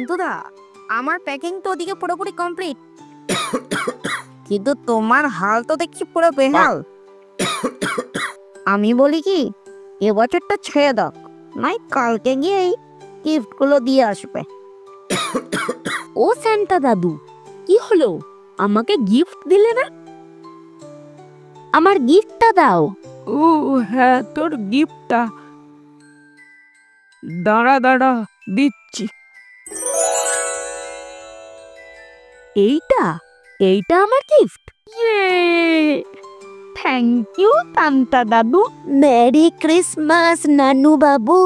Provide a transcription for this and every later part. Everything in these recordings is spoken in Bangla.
সান্তুদা, আমার প্যাকিং তো ওদিকে পুরোপুরি কমপ্লিট, কিন্তু তোমার হাল তো দেখছি পুরো বেহাল। আমি বলি কি, এবছরটা ছেড়ে দাও, নাই কালকে গিয়ে গিফটগুলো দিয়ে আসবে। ও স্যান্টা দাদু, কি হলো? আমাকে গিফট দিলে না? আমার গিফটটা দাও। ও হ্যাঁ, তোর গিফটটা দাঁড়া দাঁড়া, দিচ্ছি। এইটা এইটা আমার গিফট। থ্যাংক ইউ সান্টা দাদু। মেরি ক্রিসমাস নানু বাবু,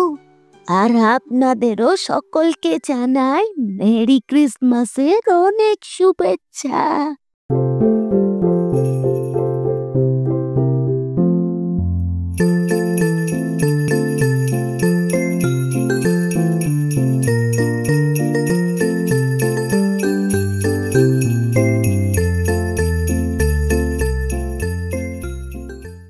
আর আপনাদেরও সকলকে জানাই মেরি ক্রিসমাসের অনেক শুভেচ্ছা।